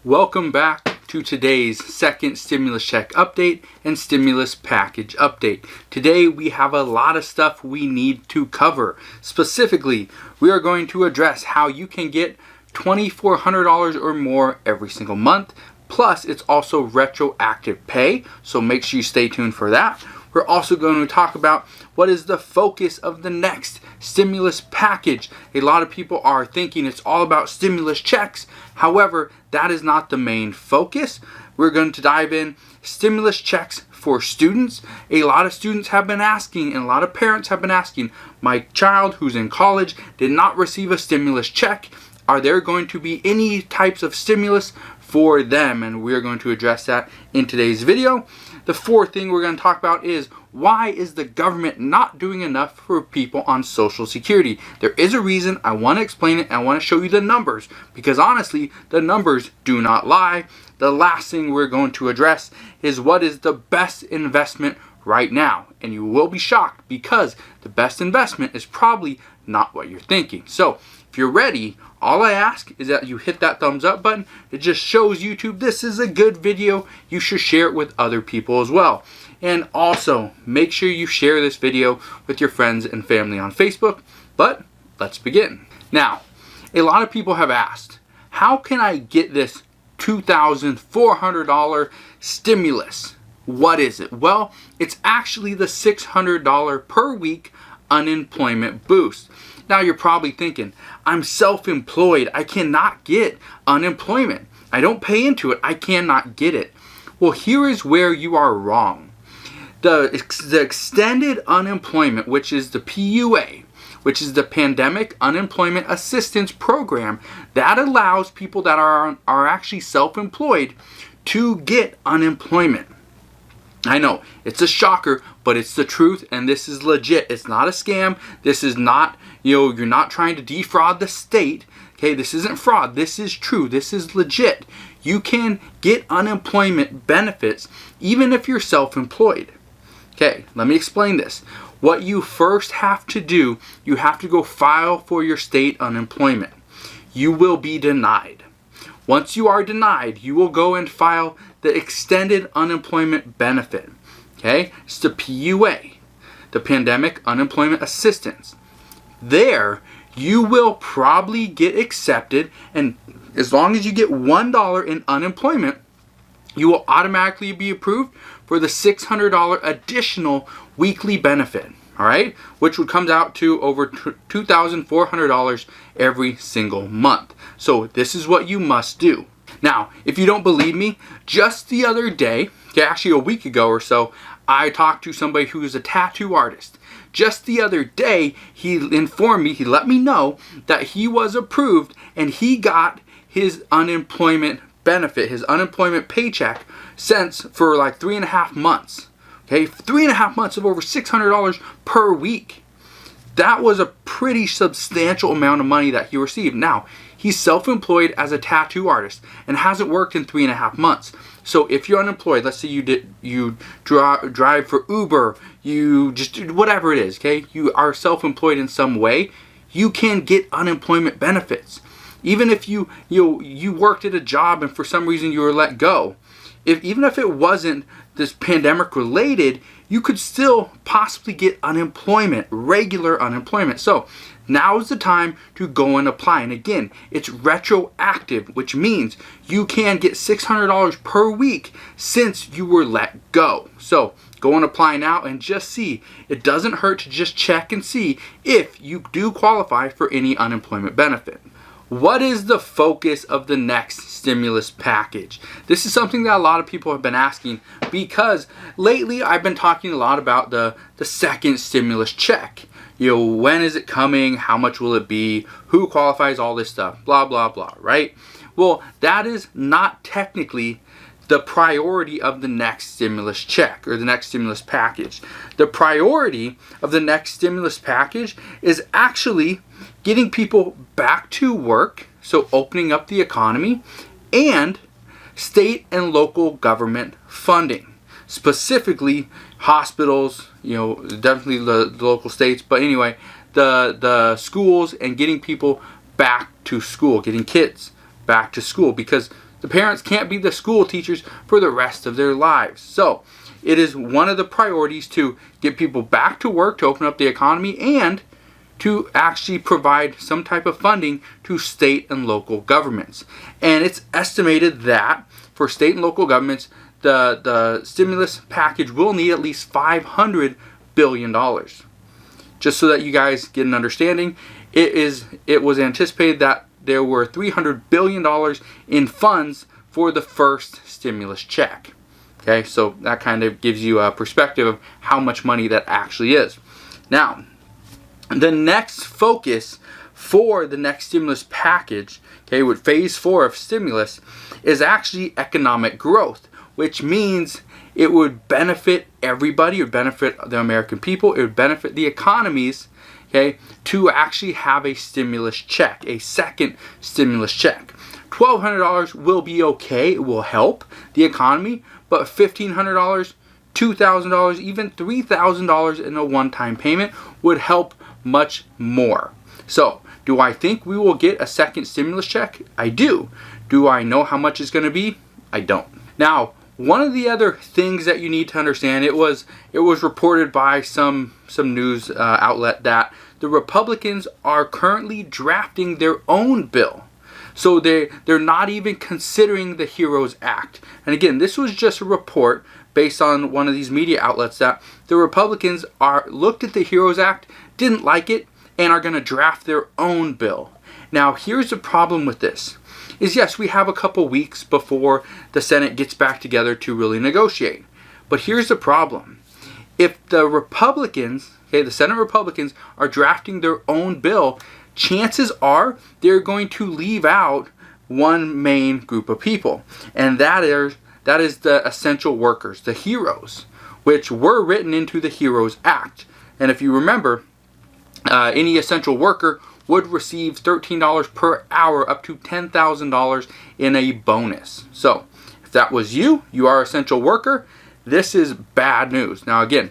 Welcome back to today's second stimulus check update and stimulus package update. Today we have a lot of stuff we need to cover. Specifically, we are going to address how you can get $2,400 or more every single month. Plus, it's also retroactive pay, so make sure you stay tuned for that. We're also going to talk about what is the focus of the next stimulus package. A lot of people are thinking it's all about stimulus checks. However, that is not the main focus. We're going to dive in stimulus checks for students. A lot of students have been asking, and a lot of parents have been asking, my child who's in college did not receive a stimulus check. Are there going to be any types of stimulus for them? And we're going to address that in today's video. The fourth thing we're going to talk about is why is the government not doing enough for people on Social Security? There is a reason. I want to explain it and I want to show you the numbers because honestly, the numbers do not lie. The last thing we're going to address is what is the best investment right now. And you will be shocked because the best investment is probably not what you're thinking. So if you're ready, all I ask is that you hit that thumbs up button. It just shows YouTube this is a good video. You should share it with other people as well. And also, make sure you share this video with your friends and family on Facebook. But let's begin. Now, a lot of people have asked, how can I get this $2,400 stimulus? What is it? Well, it's actually the $600 per week unemployment boost. Now you're probably thinking, I'm self-employed. I cannot get unemployment. I don't pay into it. I cannot get it. Well, here is where you are wrong. The extended unemployment, which is the PUA, which is the Pandemic Unemployment Assistance Program, that allows people that are actually self-employed to get unemployment. I know, it's a shocker, but it's the truth, and this is legit. It's not a scam. This is not, you're not trying to defraud the state. Okay, this isn't fraud. This is true. This is legit. You can get unemployment benefits even if you're self-employed. Okay, let me explain this. What you first have to do, you have to go file for your state unemployment. You will be denied. Once you are denied, you will go and file the extended unemployment benefit. Okay, it's the PUA, the Pandemic Unemployment Assistance. There, you will probably get accepted, and as long as you get $1 in unemployment, you will automatically be approved for the $600 additional weekly benefit. All right, which would come out to over $2,400 every single month. So this is what you must do. Now, if you don't believe me, just the other day, okay, actually a week ago or so, I talked to somebody who is a tattoo artist. Just the other day, he informed me, he let me know that he was approved and he got his unemployment benefit, his unemployment paycheck, since for like 3.5 months. Okay, 3.5 months of over $600 per week. That was a pretty substantial amount of money that he received. Now, he's self-employed as a tattoo artist and hasn't worked in 3.5 months. So if you're unemployed, let's say you drive for Uber, you just do whatever it is, okay? You are self-employed in some way, you can get unemployment benefits. Even if you worked at a job and for some reason you were let go, even if it wasn't this pandemic related, you could still possibly get unemployment, regular unemployment. So now is the time to go and apply. And again, it's retroactive, which means you can get $600 per week since you were let go. So go and apply now and just see. It doesn't hurt to just check and see if you do qualify for any unemployment benefit. What is the focus of the next stimulus package? This is something that a lot of people have been asking because lately I've been talking a lot about the second stimulus check. When is it coming? How much will it be? Who qualifies? All this stuff. Blah, blah, blah, right? Well, that is not technically the priority of the next stimulus check or the next stimulus package. The priority of the next stimulus package is actually getting people back to work, so opening up the economy, and state and local government funding. Specifically, hospitals, definitely the local states, but anyway, the schools and getting people back to school, getting kids back to school, because The parents can't be the school teachers for the rest of their lives. So it is one of the priorities to get people back to work, to open up the economy, and to actually provide some type of funding to state and local governments. And it's estimated that for state and local governments, the stimulus package will need at least $500 billion. Just so that you guys get an understanding, it was anticipated that there were $300 billion in funds for the first stimulus check. Okay, so that kind of gives you a perspective of how much money that actually is. Now, the next focus for the next stimulus package, okay, with phase 4 of stimulus, is actually economic growth, which means it would benefit everybody. It would benefit the American people. It would benefit the economies, okay, to actually have a stimulus check, a second stimulus check. $1,200 will be okay. It will help the economy, but $1,500, $2,000, even $3,000 in a one-time payment would help much more. So, do I think we will get a second stimulus check? I do. Do I know how much it's going to be? I don't. Now, one of the other things that you need to understand, it was reported by some news outlet that the Republicans are currently drafting their own bill. So they're not even considering the HEROES Act. And again, this was just a report based on one of these media outlets that the Republicans looked at the HEROES Act, didn't like it, and are going to draft their own bill. Now, here's the problem with this. Is yes, we have a couple weeks before the Senate gets back together to really negotiate. But here's the problem. If the Republicans, okay, the Senate Republicans are drafting their own bill, chances are they're going to leave out one main group of people. And that is the essential workers, the heroes, which were written into the HEROES Act. And if you remember, any essential worker would receive $13 per hour, up to $10,000 in a bonus. So, if that was you are an essential worker, this is bad news. Now again,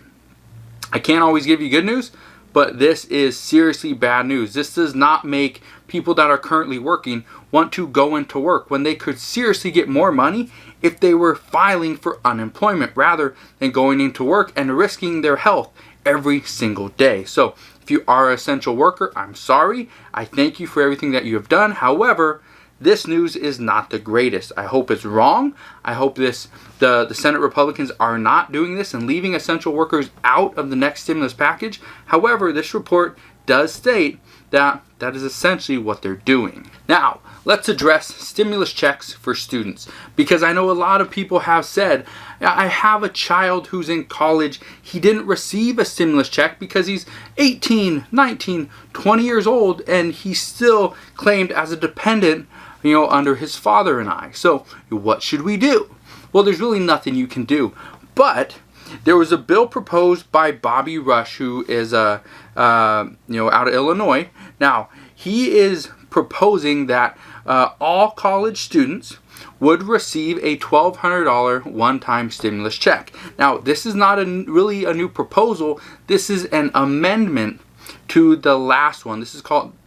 I can't always give you good news, but this is seriously bad news. This does not make people that are currently working want to go into work when they could seriously get more money if they were filing for unemployment rather than going into work and risking their health every single day. So, if you are an essential worker, I'm sorry. I thank you for everything that you have done. However, this news is not the greatest. I hope it's wrong. I hope the Senate Republicans are not doing this and leaving essential workers out of the next stimulus package. However, this report does state that is essentially what they're doing. Now, let's address stimulus checks for students, because I know a lot of people have said, I have a child who's in college, he didn't receive a stimulus check because he's 18, 19, 20 years old, and he's still claimed as a dependent, under his father and I. So, what should we do? Well, there's really nothing you can do, but there was a bill proposed by Bobby Rush, who is out of Illinois. Now, he is proposing that all college students would receive a $1,200 one-time stimulus check. Now, this is not really a new proposal. This is an amendment to the last one.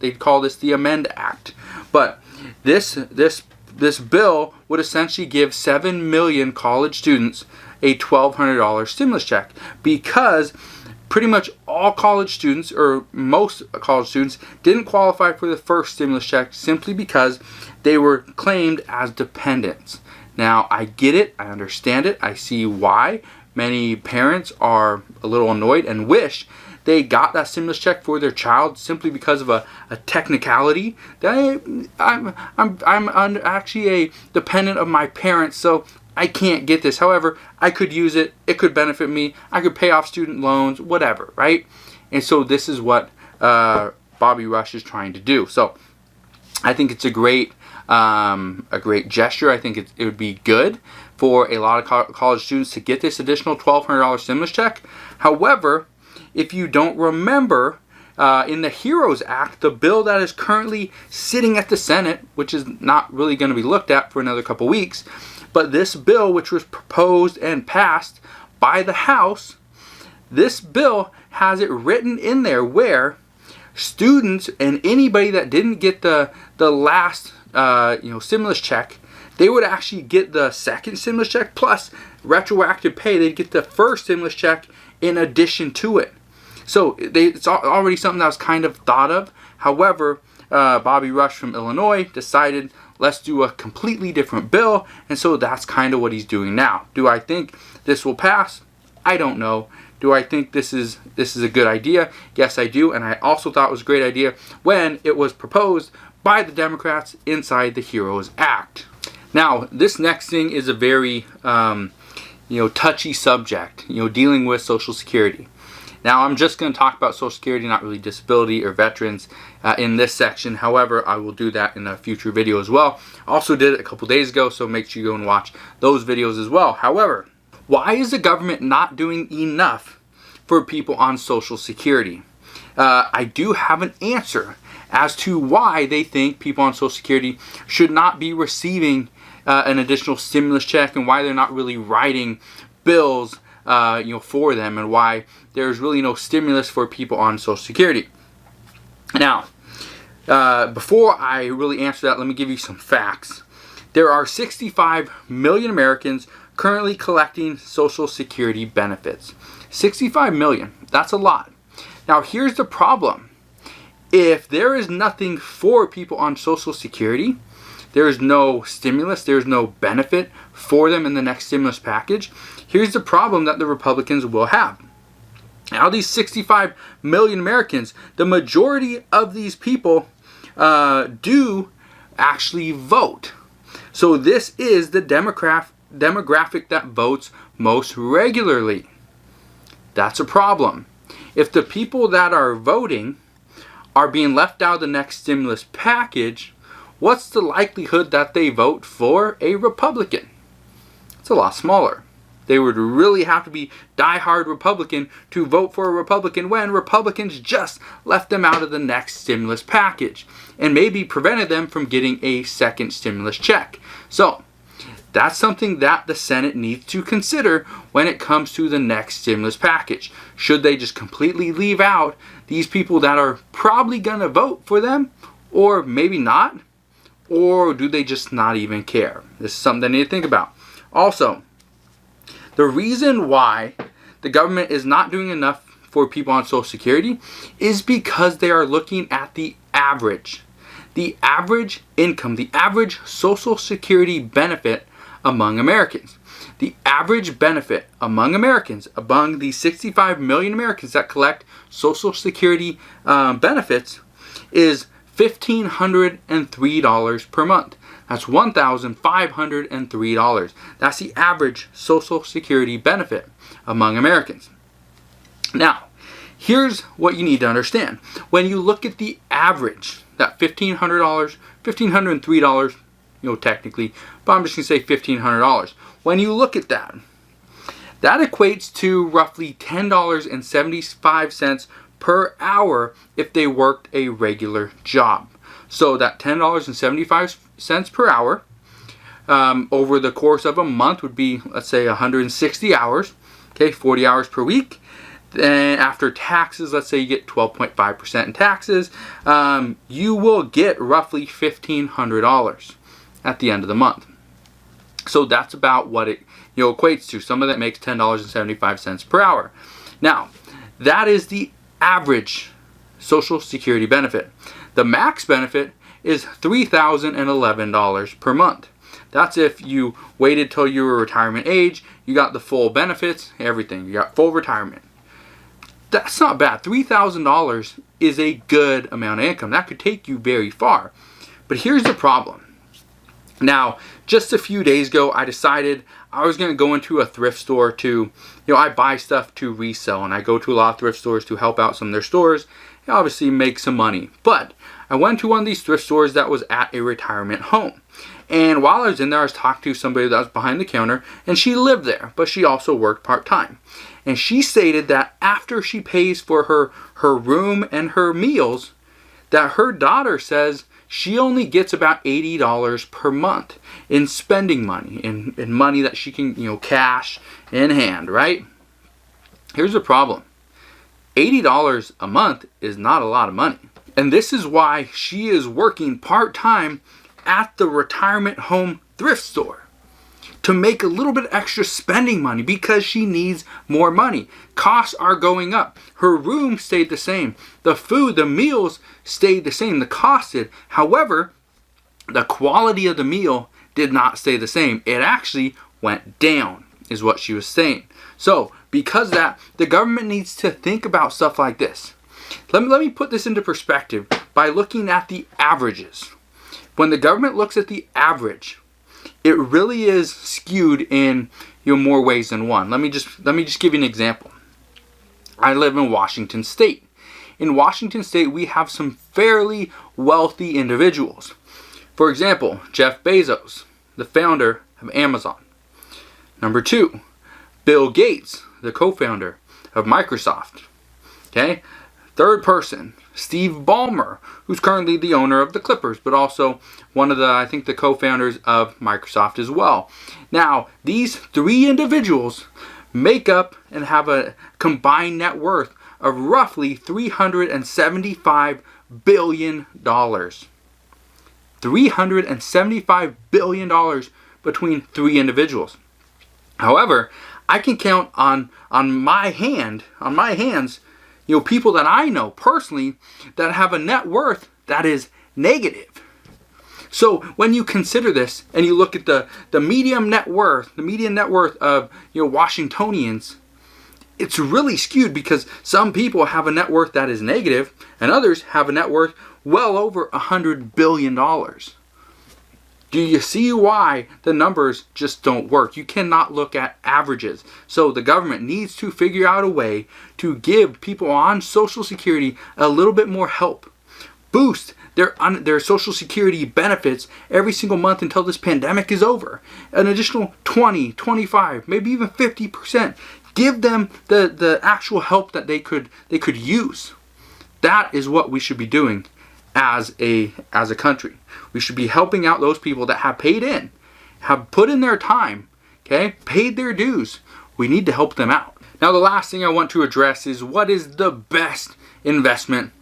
They call this the Amend Act. But this bill would essentially give 7 million college students a $1,200 stimulus check, because pretty much all college students, or most college students, didn't qualify for the first stimulus check simply because they were claimed as dependents. Now, I get it, I understand it, I see why many parents are a little annoyed and wish they got that stimulus check for their child simply because of a technicality. I'm actually a dependent of my parents, so I can't get this. However, I could use it. It could benefit me. I could pay off student loans, whatever, right? And so this is what Bobby Rush is trying to do. So I think it's a great gesture. I think it would be good for a lot of college students to get this additional $1,200 stimulus check. However, if you don't remember, in the HEROES Act, the bill that is currently sitting at the Senate, which is not really going to be looked at for another couple weeks, but this bill, which was proposed and passed by the House, this bill has it written in there where students and anybody that didn't get the last stimulus check, they would actually get the second stimulus check plus retroactive pay. They'd get the first stimulus check in addition to it. So it's already something that was kind of thought of. However, Bobby Rush from Illinois decided, let's do a completely different bill, and so that's kind of what he's doing now. Do I think this will pass? I don't know. Do I think this is a good idea? Yes, I do, and I also thought it was a great idea when it was proposed by the Democrats inside the HEROES Act. Now, this next thing is a very touchy subject, dealing with Social Security. Now, I'm just going to talk about Social Security, not really disability or veterans in this section. However, I will do that in a future video as well. Also did it a couple days ago, so make sure you go and watch those videos as well. However, why is the government not doing enough for people on Social Security? I do have an answer as to why they think people on Social Security should not be receiving an additional stimulus check, and why they're not really writing bills for them, and why there's really no stimulus for people on Social Security. Now, before I really answer that, let me give you some facts. There are 65 million Americans currently collecting Social Security benefits. 65 million, that's a lot. Now, here's the problem. If there is nothing for people on Social Security, there is no stimulus, there's no benefit for them in the next stimulus package, here's the problem that the Republicans will have. Now, these 65 million Americans, the majority of these people do actually vote. So this is the demographic that votes most regularly. That's a problem. If the people that are voting are being left out of the next stimulus package, what's the likelihood that they vote for a Republican? It's a lot smaller. They would really have to be diehard Republican to vote for a Republican when Republicans just left them out of the next stimulus package and maybe prevented them from getting a second stimulus check. So that's something that the Senate needs to consider when it comes to the next stimulus package. Should they just completely leave out these people that are probably going to vote for them, or maybe not? Or do they just not even care? This is something they need to think about. Also, the reason why the government is not doing enough for people on Social Security is because they are looking at the average income, the average Social Security benefit among Americans. The average benefit among Americans, among the 65 million Americans that collect Social Security benefits, is $1,503 per month. That's $1,503. That's the average Social Security benefit among Americans. Now, here's what you need to understand. When you look at the average, that $1,500, $1,503, technically, but I'm just going to say $1,500. When you look at that, that equates to roughly $10.75 per hour if they worked a regular job. So that $10.75 per hour over the course of a month would be, let's say, 160 hours, okay, 40 hours per week. Then after taxes, let's say you get 12.5% in taxes, you will get roughly $1,500 at the end of the month. So that's about what it equates to. Some of that makes $10.75 per hour. Now, that is the average Social Security benefit. The max benefit is $3,011 per month. That's if you waited till you were retirement age, you got the full benefits, everything. You got full retirement. That's not bad. $3,000 is a good amount of income. That could take you very far. But here's the problem. Now, just a few days ago, I decided I was going to go into a thrift store to, I buy stuff to resell, and I go to a lot of thrift stores to help out some of their stores and obviously make some money. But I went to one of these thrift stores that was at a retirement home. And while I was in there, I was talking to somebody that was behind the counter, and she lived there, but she also worked part-time. And she stated that after she pays for her room and her meals, that her daughter says she only gets about $80 per month in spending money, in money that she can, cash in hand, right? Here's the problem. $80 a month is not a lot of money. And this is why she is working part-time at the retirement home thrift store to make a little bit extra spending money because she needs more money. Costs are going up. Her room stayed the same. The food, the meals stayed the same. The cost did. However, the quality of the meal did not stay the same. It actually went down, is what she was saying. So, because of that, the government needs to think about stuff like this. Let me put this into perspective by looking at the averages. When the government looks at the average, it really is skewed in more ways than one. Let me just give you an example. I live in Washington State. In Washington State, we have some fairly wealthy individuals. For example, Jeff Bezos, the founder of Amazon. Number 2, Bill Gates, the co-founder of Microsoft. Okay? Third person, Steve Ballmer, who's currently the owner of the Clippers, but also one of the co-founders of Microsoft as well. Now, these 3 individuals make up and have a combined net worth of roughly $375 billion. $375 billion between 3 individuals. However, I can count on my hands, people that I know personally that have a net worth that is negative. So when you consider this and you look at the median net worth of Washingtonians, it's really skewed because some people have a net worth that is negative and others have a net worth well over $100 billion. Do you see why the numbers just don't work? You cannot look at averages. So the government needs to figure out a way to give people on Social Security a little bit more help. Boost their Social Security benefits every single month until this pandemic is over. An additional 20, 25, maybe even 50%. Give them the actual help that they could use. That is what we should be doing as a country. We should be helping out those people that have paid in, have put in their time, okay, paid their dues. We need to help them out. Now, the last thing I want to address is what is the best investment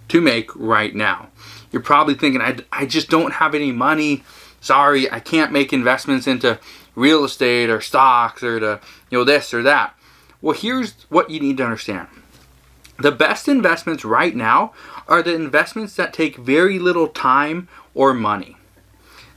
to make right now. You're probably thinking, I just don't have any money. Sorry, I can't make investments into real estate or stocks or this or that. Well, here's what you need to understand. The best investments right now are the investments that take very little time or money.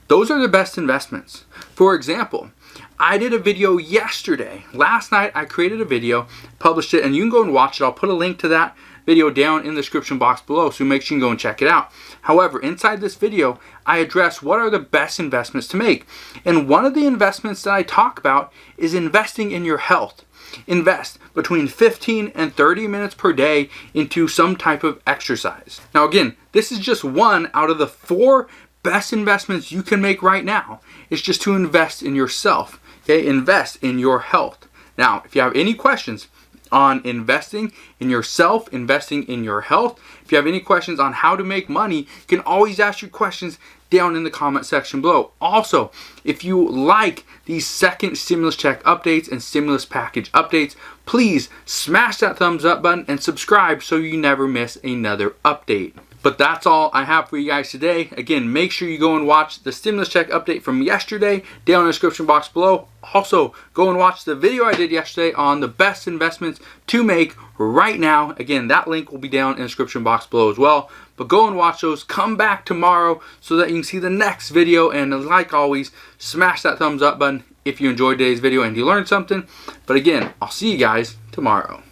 Those are the best investments. For example, I did a video yesterday. Last night I created a video, published it, and you can go and watch it. I'll put a link to that video down in the description box below, so make sure you can go and check it out. However, inside this video, I address what are the best investments to make. And one of the investments that I talk about is investing in your health. Invest between 15 and 30 minutes per day into some type of exercise. Now again, this is just one out of the 4 best investments you can make right now. It's just to invest in yourself. Okay, invest in your health. Now, if you have any questions on investing in yourself, investing in your health, if you have any questions on how to make money, you can always ask your questions down in the comment section below. Also, if you like these second stimulus check updates and stimulus package updates, please smash that thumbs up button and subscribe so you never miss another update. But that's all I have for you guys today. Again, make sure you go and watch the stimulus check update from yesterday down in the description box below. Also, go and watch the video I did yesterday on the best investments to make right now. Again, that link will be down in the description box below as well. But go and watch those. Come back tomorrow so that you can see the next video. And like always, smash that thumbs up button if you enjoyed today's video and you learned something. But again, I'll see you guys tomorrow.